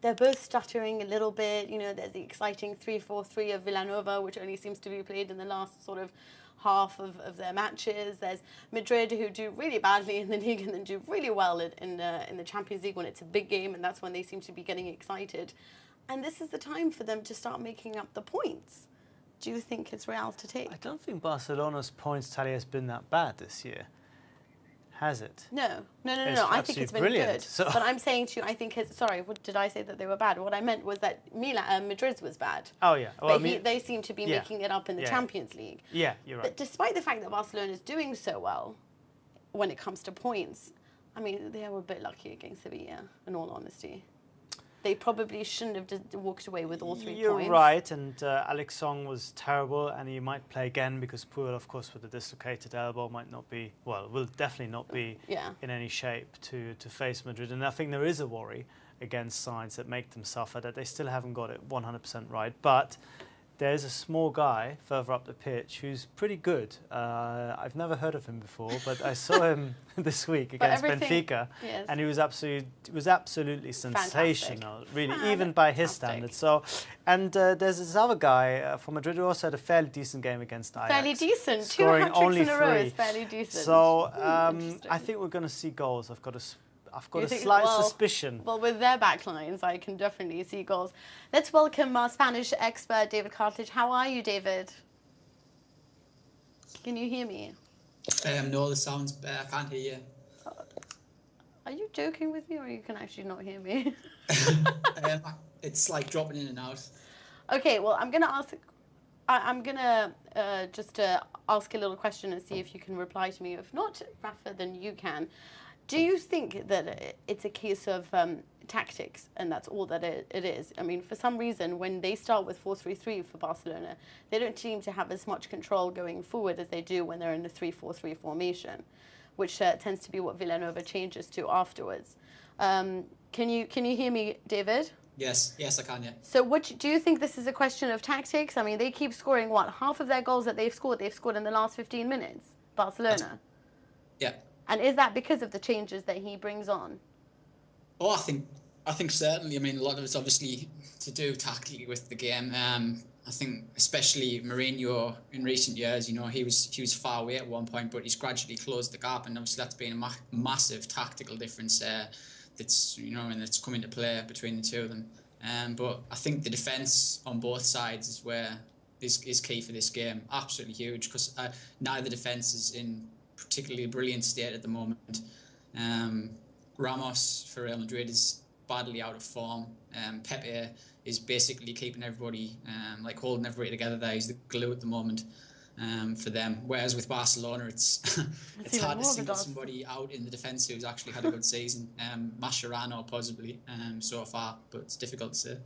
they're both stuttering a little bit. There's the exciting 3-4-3 of Villanova, which only seems to be played in the last sort of half of their matches. There's Madrid, who do really badly in the league and then do really well in the Champions League when it's a big game, and that's when they seem to be getting excited. And this is the time for them to start making up the points. Do you think it's Real to take? I don't think Barcelona's points tally has been that bad this year. Has it? No. I think it's been good. So. But I'm saying to you, I think sorry, what did I say that they were bad? What I meant was that Madrid's was bad. Oh, yeah. Well, they seem to be making it up in the Champions League. Yeah, you're right. But despite the fact that Barcelona is doing so well when it comes to points, I mean, they were a bit lucky against Sevilla, in all honesty. They probably shouldn't have just walked away with all 3 points. You're right, and Alex Song was terrible, and he might play again because Puyol, of course, with a dislocated elbow, will definitely not be in any shape to face Madrid. And I think there is a worry against sides that make them suffer, that they still haven't got it 100% right. But there's a small guy further up the pitch who's pretty good. I've never heard of him before, but I saw him this week against Benfica, yes. and he was absolutely sensational, really, even by his standards. So, and there's this other guy from Madrid who also had a fairly decent game against Ajax. Fairly decent. Scoring 2 hat-tricks only in a row 3. is fairly decent. So I think we're going to see goals. I've got a slight suspicion. Well, with their backlines, I can definitely see goals. Let's welcome our Spanish expert, David Cartledge. How are you, David? Can you hear me? No, the sound's bad. I can't hear you. Are you joking with me, or you can actually not hear me? It's like dropping in and out. Okay, well, I'm gonna just ask a little question and see if you can reply to me. If not, Rafa, then you can. Do you think that it's a case of tactics, and that's all that it is? I mean, for some reason, when they start with 4-3-3 for Barcelona, they don't seem to have as much control going forward as they do when they're in a 3-4-3 formation, which tends to be what Villanova changes to afterwards. Can you hear me, David? Yes, I can, yeah. So do you think this is a question of tactics? I mean, they keep scoring, half of their goals that they've scored in the last 15 minutes, Barcelona? Yeah. And is that because of the changes that he brings on? Oh, I think certainly. I mean, a lot of it's obviously to do tactically with the game. I think especially Mourinho in recent years, he was far away at one point, but he's gradually closed the gap, and obviously that's been a massive tactical difference that's and that's come into play between the two of them. But I think the defence on both sides is key for this game. Absolutely huge, because neither defence is in particularly brilliant state at the moment. Ramos for Real Madrid is badly out of form. Pepe is basically keeping everybody, holding everybody together there. He's the glue at the moment for them. Whereas with Barcelona, it's hard to single somebody out in the defence who's actually had a good season. Mascherano possibly so far, but it's difficult to say.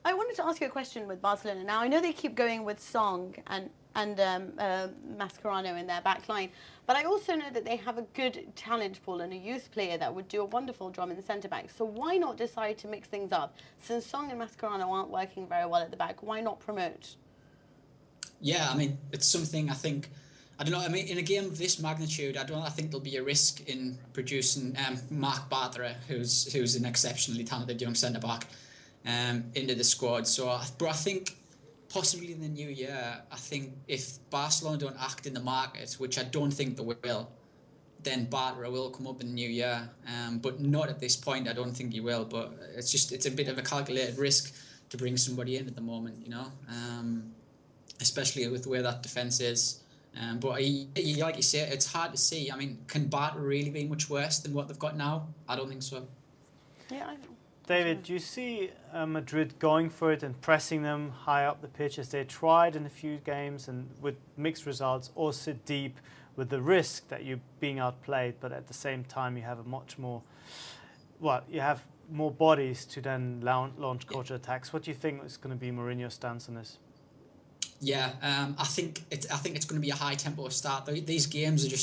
I wanted to ask you a question with Barcelona. Now, I know they keep going with Song and Mascherano in their back line, but I also know that they have a good talent pool and a youth player that would do a wonderful job in the centre-back. So why not decide to mix things up? Since Song and Mascherano aren't working very well at the back, why not promote? Yeah, I mean, it's something I don't know, in a game of this magnitude, I think there'll be a risk in producing Marc Bartra, who's an exceptionally talented young centre-back, into the squad. But I think possibly in the new year, I think if Barcelona don't act in the market, which I don't think they will, then Bartra will come up in the new year. But not at this point, I don't think he will. But it's a bit of a calculated risk to bring somebody in at the moment, especially with the way that defence is. But like you say, it's hard to see. I mean, can Bartra really be much worse than what they've got now? I don't think so. Yeah, I know. David, do you see Madrid going for it and pressing them high up the pitch as they tried in a few games and with mixed results, or sit deep with the risk that you're being outplayed, but at the same time you have you have more bodies to then launch counter attacks? What do you think is going to be Mourinho's stance on this? Yeah, I think it's going to be a high tempo start. These games are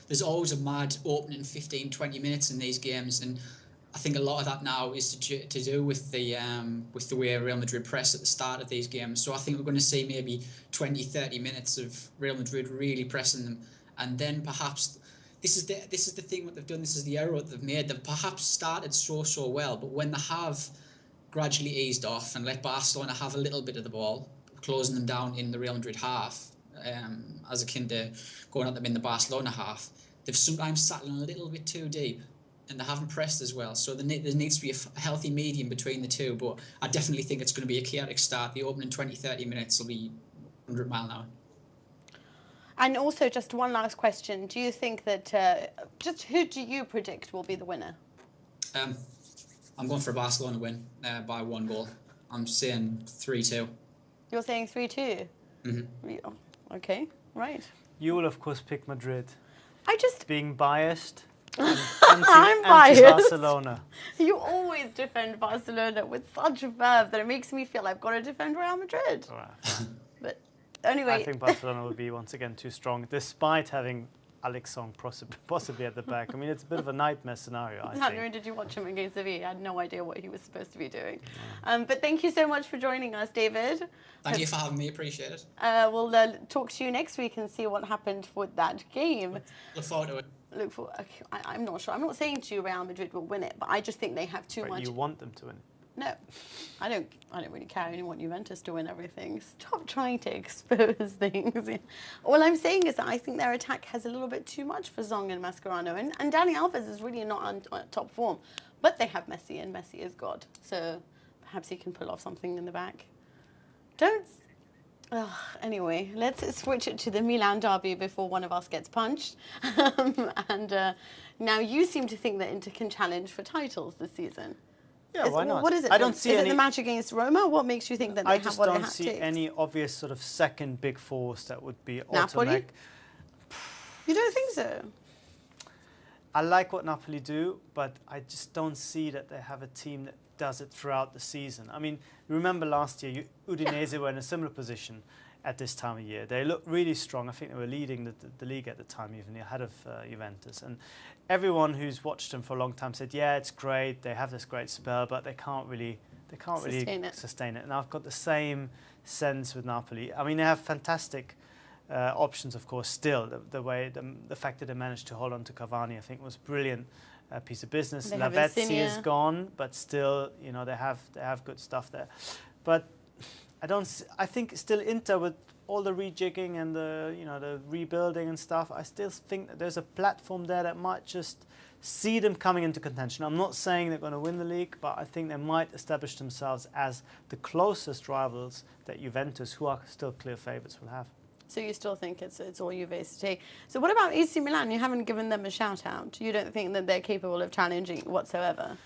there's always a mad opening 15, 20 minutes in these games, and I think a lot of that now is to do with the way Real Madrid press at the start of these games. So I think we're going to see maybe 20, 30 minutes of Real Madrid really pressing them, and then perhaps this is the thing what they've done. This is the error that they've made. They've perhaps started so well, but when they have gradually eased off and let Barcelona have a little bit of the ball, closing them down in the Real Madrid half, as akin to going at them in the Barcelona half, they've sometimes sat in a little bit too deep, and they haven't pressed as well. So there needs to be a healthy medium between the two. But I definitely think it's going to be a chaotic start. The opening 20, 30 minutes will be 100 mile an hour. And also, just one last question. Do you think that, just who do you predict will be the winner? I'm going for a Barcelona win by 1 goal. I'm saying 3-2. You're saying 3-2? Mm-hmm. Okay, right. You will, of course, pick Madrid. Being biased. I'm biased. Barcelona. You always defend Barcelona with such verve that it makes me feel I've got to defend Real Madrid. All right. But anyway, I think Barcelona will be once again too strong, despite having Alexandre possibly at the back. I mean, it's a bit of a nightmare scenario, I think. Did you watch him against Sevilla? I had no idea what he was supposed to be doing. But thank you so much for joining us, David. Thank you for having me. Appreciate it. We'll talk to you next week and see what happened with that game. Look forward to it. I'm not sure. I'm not saying to you Real Madrid will win it, but I just think they have too much. You want them to win? No, I don't really care. I only want Juventus to win everything. Stop trying to expose things. All I'm saying is that I think their attack has a little bit too much for Zong and Mascherano, and Dani Alves is really not on top form. But they have Messi, and Messi is God. So perhaps he can pull off something in the back. Anyway, let's switch it to the Milan derby before one of us gets punched. Now you seem to think that Inter can challenge for titles this season. Yeah, why not? What is it? I don't see Is any. it the match against Roma? What makes you think that they have what it I takes? just don't see any obvious sort of second big force that would be Napoli? automatic. You don't think so? I like what Napoli do, but I just don't see that they have a team that does it throughout the season. I mean, remember last year, Udinese were in a similar position at this time of year. They looked really strong. I think they were leading the league at the time, even ahead of Juventus. And everyone who's watched them for a long time said, yeah, it's great. They have this great spell, but they can't really sustain it. And I've got the same sense with Napoli. I mean, they have fantastic options, of course, still. The fact that they managed to hold on to Cavani, I think, was brilliant. Piece of business. Lavezzi is gone, but still, you know, they have good stuff there. But I think still Inter, with all the rejigging and the rebuilding and stuff, I still think that there's a platform there that might just see them coming into contention. I'm not saying they're going to win the league, but I think they might establish themselves as the closest rivals that Juventus, who are still clear favourites, will have. So you still think it's all Juve's to take. So what about AC Milan? You haven't given them a shout out. You don't think that they're capable of challenging whatsoever?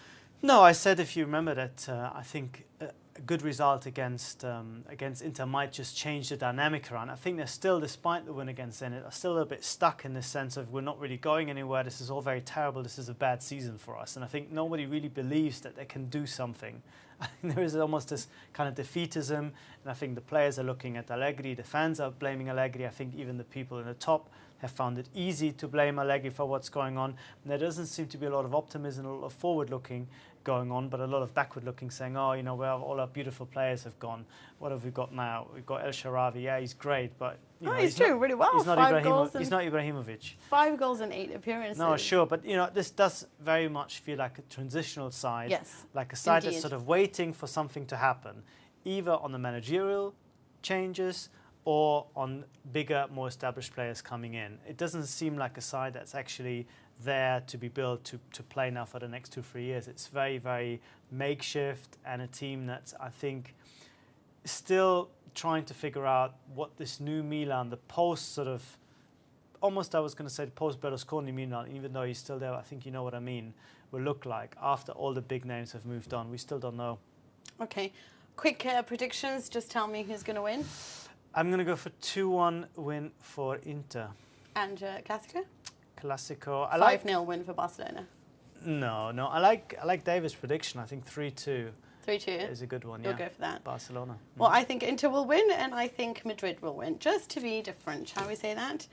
No, I said, if you remember, that I think a good result against Inter might just change the dynamic around. I think they're still, despite the win against Zenit, are still a bit stuck in the sense of we're not really going anywhere. This is all very terrible. This is a bad season for us. And I think nobody really believes that they can do something. I think there is almost this kind of defeatism, and I think the players are looking at Allegri, the fans are blaming Allegri. I think even the people in the top have found it easy to blame Allegri for what's going on. And there doesn't seem to be a lot of optimism, a lot of forward-looking going on, but a lot of backward-looking, saying, oh, you know, where all our beautiful players have gone. What have we got now? We've got El Shaarawy. Yeah, he's great, but he's doing really well. He's not Ibrahimovic. 5 goals and 8 appearances. No, sure, but you know, this does very much feel like a transitional side. Yes, like a side that's sort of waiting for something to happen, either on the managerial changes or on bigger, more established players coming in. It doesn't seem like a side that's actually there to be built to play now for the next 2-3 years. It's very, very makeshift, and a team that's, I think, still trying to figure out what this new Milan, the post sort of, almost I was going to say the post-Berlusconi Milan, even though he's still there, I think you know what I mean, will look like after all the big names have moved on. We still don't know. Okay. Quick predictions. Just tell me who's going to win. I'm going to go for 2-1 win for Inter. And Clasico? Clasico. 5-0 win for Barcelona. No. I like David's prediction. I think 3-2. 3-2 is a good one. You'll go for that. Barcelona. Well, I think Inter will win, and I think Madrid will win, just to be different. Shall we say that?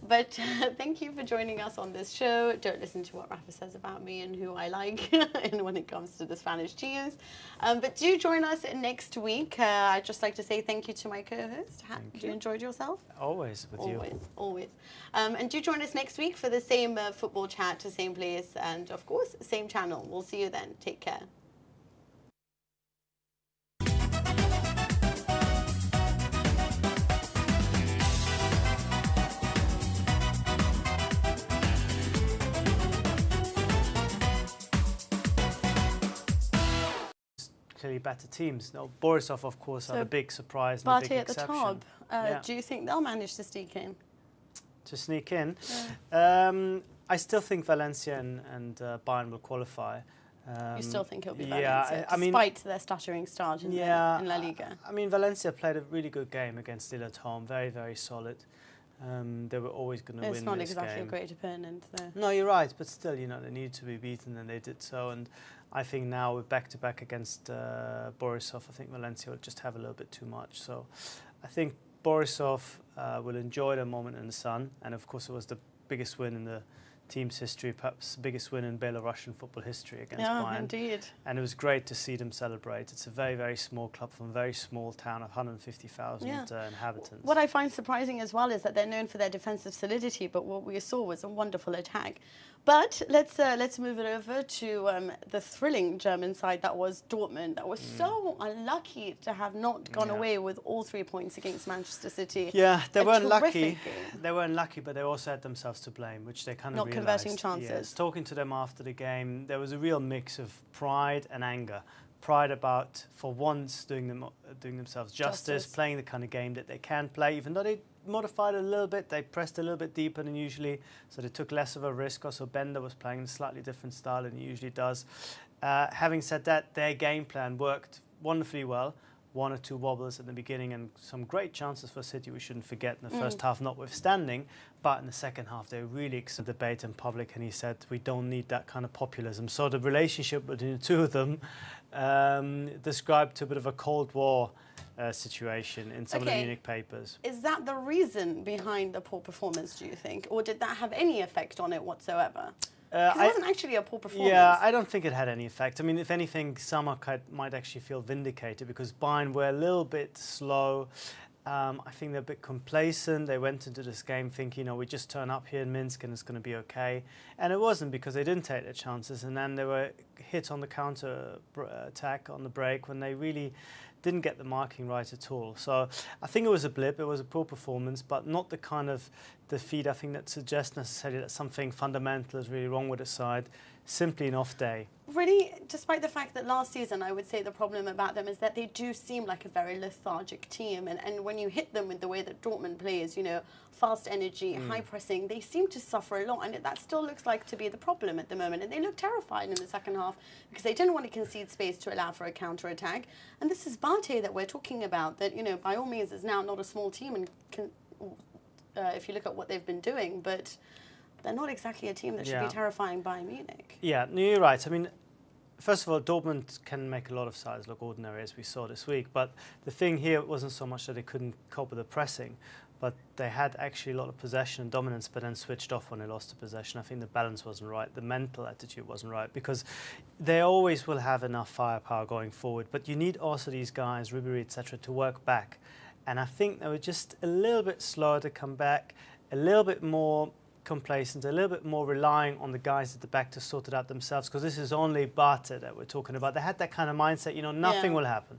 But thank you for joining us on this show. Don't listen to what Rafa says about me and who I like and when it comes to the Spanish teams. But do join us next week. I'd just like to say thank you to my co-host. Have you enjoyed yourself? Always with you. Always. And do join us next week for the same football chat, the same place, and of course, same channel. We'll see you then. Take care. Clearly better teams. No, Borisov, of course, are the big surprise and the big exception. Barty at the top. Do you think they'll manage to sneak in? To sneak in? I still think Valencia and Bayern will qualify. You still think it'll be Valencia, despite their stuttering start in La Liga? I mean, Valencia played a really good game against Lille at home. Very, very solid. They were always going to win this game. It's not exactly a great opponent, though. No, you're right, but still, you know, they needed to be beaten, and they did so. And I think now with back-to-back against Borisov, I think Valencia will just have a little bit too much. So I think Borisov will enjoy the moment in the sun, and of course it was the biggest win in the team's history, perhaps the biggest win in Belarusian football history against Yeah, Bayern. indeed. And it was great to see them celebrate. It's a very, very small club from a very small town of 150,000 inhabitants. What I find surprising as well is that they're known for their defensive solidity, but what we saw was a wonderful attack. But let's move it over to the thrilling German side that was Dortmund. That was so unlucky to have not gone away with all 3 points against Manchester City. Yeah, they weren't lucky. Game. They weren't lucky, but they also had themselves to blame, which they kind of realised. Not converting chances. Yes, talking to them after the game, there was a real mix of pride and anger. Pride about, for once, doing themselves justice, playing the kind of game that they can play, even though they modified a little bit. They pressed a little bit deeper than usually, so they took less of a risk. Also, Bender was playing a slightly different style than he usually does. Having said that, their game plan worked wonderfully well. 1 or 2 wobbles at the beginning and some great chances for City we shouldn't forget in the first half notwithstanding, but in the second half they really exceeded the debate in public, and he said we don't need that kind of populism. So the relationship between the two of them described to a bit of a Cold War situation in some of the Munich papers. Is that the reason behind the poor performance, do you think? Or did that have any effect on it whatsoever? It wasn't actually a poor performance. Yeah, I don't think it had any effect. I mean, if anything, Summer might actually feel vindicated because Bayern were a little bit slow. I think they're a bit complacent. They went into this game thinking, we just turn up here in Minsk and it's going to be okay. And it wasn't, because they didn't take their chances. And then they were hit on the counter attack on the break when they really didn't get the marking right at all. So I think it was a blip. It was a poor performance, but not the kind of defeat I think that suggests necessarily that something fundamental is really wrong with the side. Simply an off day. Really, despite the fact that last season, I would say the problem about them is that they do seem like a very lethargic team. And when you hit them with the way that Dortmund plays, fast energy, high pressing, they seem to suffer a lot. And that still looks like to be the problem at the moment. And they look terrified in the second half because they didn't want to concede space to allow for a counter-attack. And this is Bate that we're talking about, that, by all means is now not a small team and if you look at what they've been doing, but they're not exactly a team that should be terrifying Bayern Munich. Yeah, no, you're right. I mean, first of all, Dortmund can make a lot of sides look ordinary, as we saw this week. But the thing here wasn't so much that they couldn't cope with the pressing, but they had actually a lot of possession and dominance, but then switched off when they lost the possession. I think the balance wasn't right. The mental attitude wasn't right, because they always will have enough firepower going forward. But you need also these guys, Ribéry, etc., to work back. And I think they were just a little bit slower to come back, a little bit more complacent, a little bit more relying on the guys at the back to sort it out themselves, because this is only Bate that we're talking about. They had that kind of mindset, nothing will happen.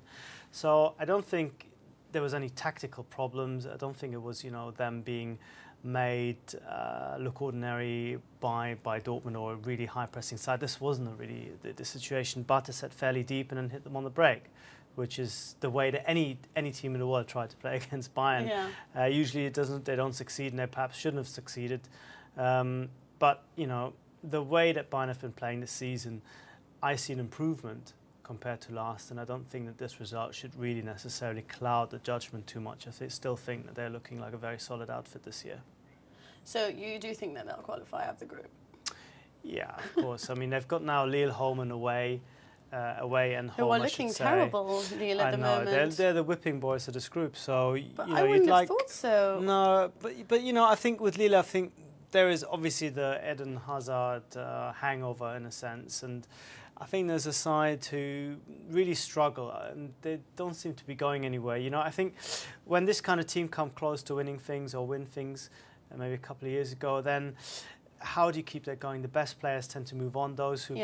So I don't think there was any tactical problems. I don't think it was, them being made look ordinary by Dortmund or a really high pressing side. This wasn't really the situation. Bate set fairly deep and then hit them on the break, which is the way that any team in the world tried to play against Bayern. Yeah. Usually they don't succeed, and they perhaps shouldn't have succeeded. But, the way that Bayern have been playing this season, I see an improvement compared to last, and I don't think that this result should really necessarily cloud the judgment too much. I still think that they're looking like a very solid outfit this year. So you do think that they'll qualify out of the group? Yeah, of course. I mean, they've got now Lille home and away and home. Who are looking terrible, Lille, at the moment. They're the whipping boys of this group. So but I wouldn't have thought so. No, but I think with Lille, I think there is obviously the Eden Hazard hangover in a sense, and I think there's a side who really struggle and they don't seem to be going anywhere. I think when this kind of team come close to winning things or win things, maybe a couple of years ago, then how do you keep that going? The best players tend to move on. Those who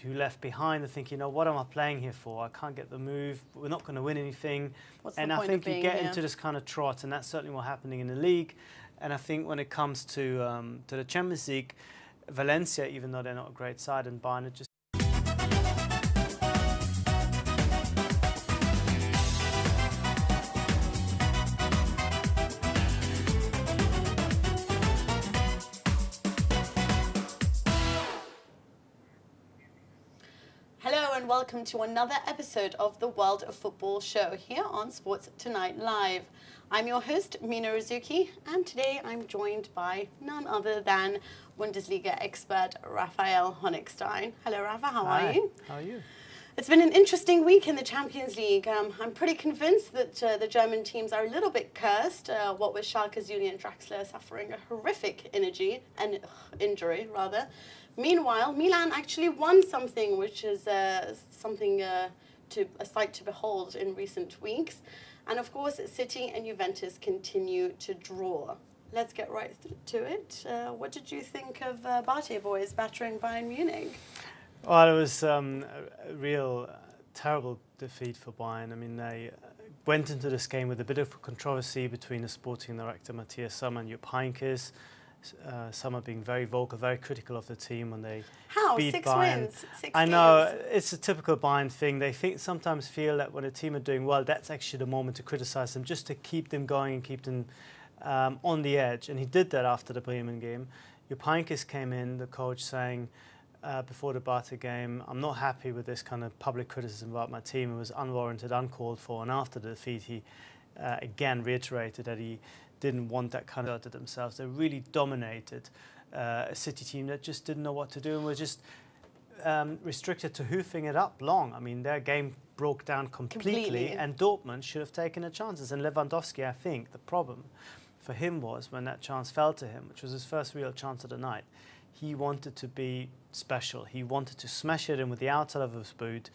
who left behind and think, what am I playing here for? I can't get the move. We're not going to win anything. And I think you get into this kind of trot, and that's certainly what's happening in the league. And I think when it comes to the Champions League, Valencia, even though they're not a great side, and Bayern are just welcome to another episode of the World of Football show here on Sports Tonight Live. I'm your host, Mina Rzouki, and today I'm joined by none other than Bundesliga expert Raphael Honigstein. Hello, Rafa, how are you? How are you? It's been an interesting week in the Champions League. I'm pretty convinced that the German teams are a little bit cursed. What with Schalke's Julian Draxler suffering a horrific injury. Meanwhile, Milan actually won something, which is a sight to behold in recent weeks. And of course, City and Juventus continue to draw. Let's get right to it. What did you think of Bate boys battering Bayern Munich? Well, it was a real terrible defeat for Bayern. I mean, they went into this game with a bit of controversy between the sporting director Matthias Sommer and Jupp Heynckes. Sommer being very vocal, very critical of the team when they beat Six Bayern. wins, 6 I know, games. it's a typical Bayern thing. They sometimes feel that when a team are doing well, that's actually the moment to criticise them, just to keep them going and keep them on the edge. And he did that after the Bremen game. Jupp Heynckes came in, the coach, saying before the Bate game, I'm not happy with this kind of public criticism about my team. It was unwarranted, uncalled for. And after the defeat, he again reiterated that he didn't want that kind of to themselves. They really dominated a City team that just didn't know what to do and were just restricted to hoofing it up long. I mean, their game broke down completely. And Dortmund should have taken the chances. And Lewandowski, I think, the problem for him was when that chance fell to him, which was his first real chance of the night, he wanted to be special. He wanted to smash it in with the outside of his boot,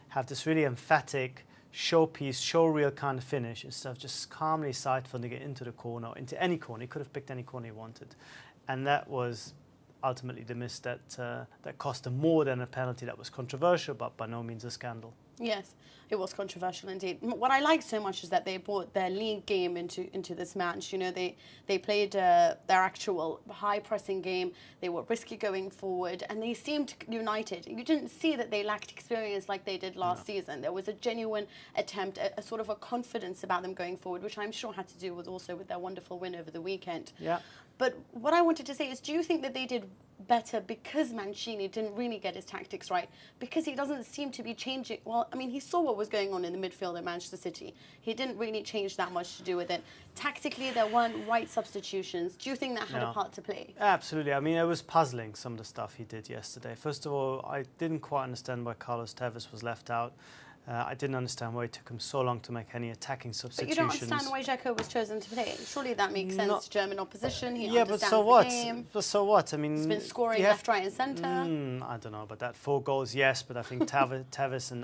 have this really emphatic showpiece, showreel kind of finish instead of just calmly side-footing it into the corner, into any corner. He could have picked any corner he wanted. And that was ultimately the miss that cost him more than a penalty that was controversial, but by no means a scandal. Yes, it was controversial indeed. What I like so much is that they brought their league game into this match. You know, they played their actual high-pressing game. They were risky going forward, and they seemed united. You didn't see that they lacked experience like they did last season. There was a genuine attempt, a sort of a confidence about them going forward, which I'm sure had to do with also with their wonderful win over the weekend. Yeah. But what I wanted to say is, do you think that they did better because Mancini didn't really get his tactics right? Because he doesn't seem to be changing. Well, I mean, he saw what was going on in the midfield at Manchester City. He didn't really change that much to do with it. Tactically, there weren't right substitutions. Do you think that had a part to play? Absolutely. I mean, it was puzzling, some of the stuff he did yesterday. First of all, I didn't quite understand why Carlos Tevez was left out. I didn't understand why it took him so long to make any attacking substitutions. But you don't understand why Dzeko was chosen to play. Surely that makes sense to German opposition. He understands but so what? The game. But so what? I mean, he's been scoring left, right and centre. I don't know about that. 4 goals, yes, but I think Tevez and